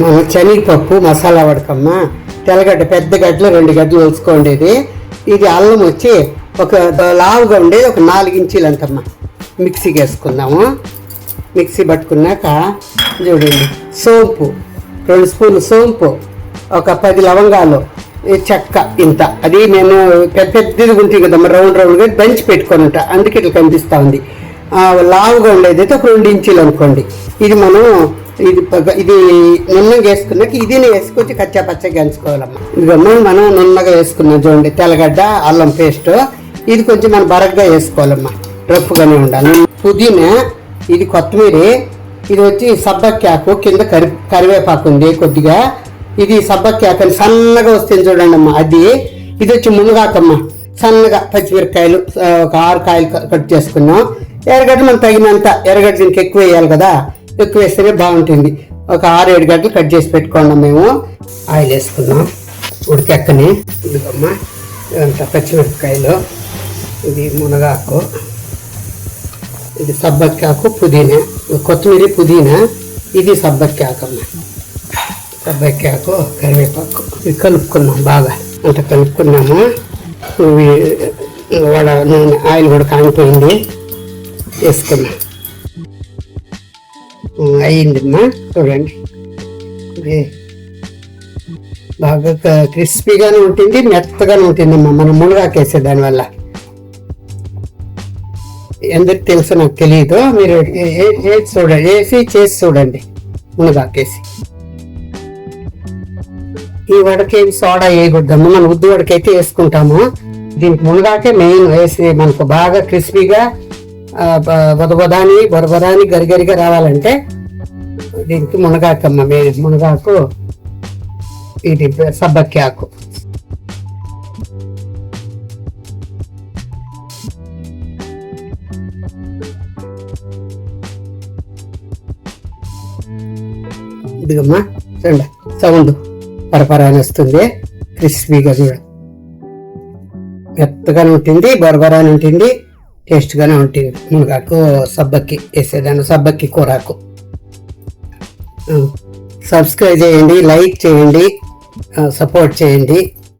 మన శనగపప్పు మసాలా వడకమ్మ, తెల్లగడ్డ పెద్ద గడ్డలు 2 గడ్డలు వేసుకోండి. ఇది అల్లం వచ్చి ఒక లావుగా ఉండేది ఒక 4 ఇంచీలు అంతమ్మా. మిక్సీకి వేసుకుందాము. మిక్సీ పట్టుకున్నాక చూడండి, సోంపు 2 స్పూన్లు సోంపు, ఒక 10 లవంగాలు, చెక్క ఇంత. అది నేను పెద్దది ఉంటుంది కదమ్మా, రౌండ్గా దంచి పెట్టుకొని ఉంటా, అందుకే ఇట్లా కనిపిస్తూ ఉంది. లావుగా ఉండేది అయితే ఒక 2 ఇంచీలు అనుకోండి. ఇది మనం ఇది నున్నగా వేసుకున్నాక ఇది వేసుకొచ్చి కచ్చా పచ్చగా ఎంచుకోవాలమ్మా. ఇదిగమ్మా మనం నున్నగా వేసుకున్నాం చూడండి, తెల్లగడ్డ అల్లం పేస్ట్. ఇది కొంచెం మనం బరగ్గా వేసుకోవాలమ్మా, రఫ్గానే ఉండాలి. పుదీనా, ఇది కొత్తిమీర, ఇది వచ్చి సబ్బక్కాకు, కింద కరివేపాకు ఉంది కొద్దిగా. ఇది సబ్బక్కాకు అని సన్నగా వస్తుంది చూడండి అమ్మా, అది. ఇది వచ్చి మునగాకమ్మ, సన్నగా పచ్చిమిరపకాయలు ఒక 6 కాయలు కట్ చేసుకున్నాం. ఎర్రగడ్డ మనం తగినంత, ఎర్రగడ్డ దీనికి ఎక్కువ వేయాలి కదా, ఎక్కువ వేస్తేనే బాగుంటుంది. ఒక 6-7 గడ్డలు కట్ చేసి పెట్టుకున్నాం. మేము ఆయిల్ వేసుకున్నాం ఉడికెక్కని. ఇదిగమ్మా ఇదంతా పచ్చిమిరపకాయలు, ఇది మునగాకు, ఇది సబ్బక్కాకు, పుదీనా, కొత్తిమీర, పుదీనా, ఇది సబ్బక్కాకమ్మ, సబ్బక్కాకు, కరివేపాకు. ఇది కలుపుకున్నాం బాగా, అంత కలుపుకున్నాము. వడ నూనె ఆయిల్ కూడా కానిపోయింది, వేసుకున్నాం. అయ్యిందమ్మా చూడండి. ఇది బాగా క్రిస్పీగానే ఉంటుంది, మెత్తగానే ఉంటుందమ్మా మనం మునగాకేసే దానివల్ల. ఎందుకు తెలుసో నాకు తెలియదు, మీరు చూడండి, వేసి చేసి చూడండి మునగాకేసి. ఈ వడకేమి సోడా వేయకూడదమ్మా, మనం ఉద్దు వడకైతే వేసుకుంటాము. దీనికి మునగాకే మెయిన్ వేసి మనకు బాగా క్రిస్పీగా బొరబొరాని గరిగరిగా రావాలంటే దీనికి మునగాకమ్మ. మునగాకు, ఇది సబ్బక్కాకు. ఇదిగమ్మా చూడండి, సౌండ్ పరపరాని వస్తుంది, క్రిస్పీగా చూడండి, మెత్తగానే ఉంటుంది, బొరబొరాని ఉంటుంది, టేస్ట్గానే ఉంటుంది. మునగాకు సబ్బక్కి వేసేదాన్ని, సబ్బక్కి కూరాకు. సబ్స్క్రైబ్ చేయండి, లైక్ చేయండి, సపోర్ట్ చేయండి.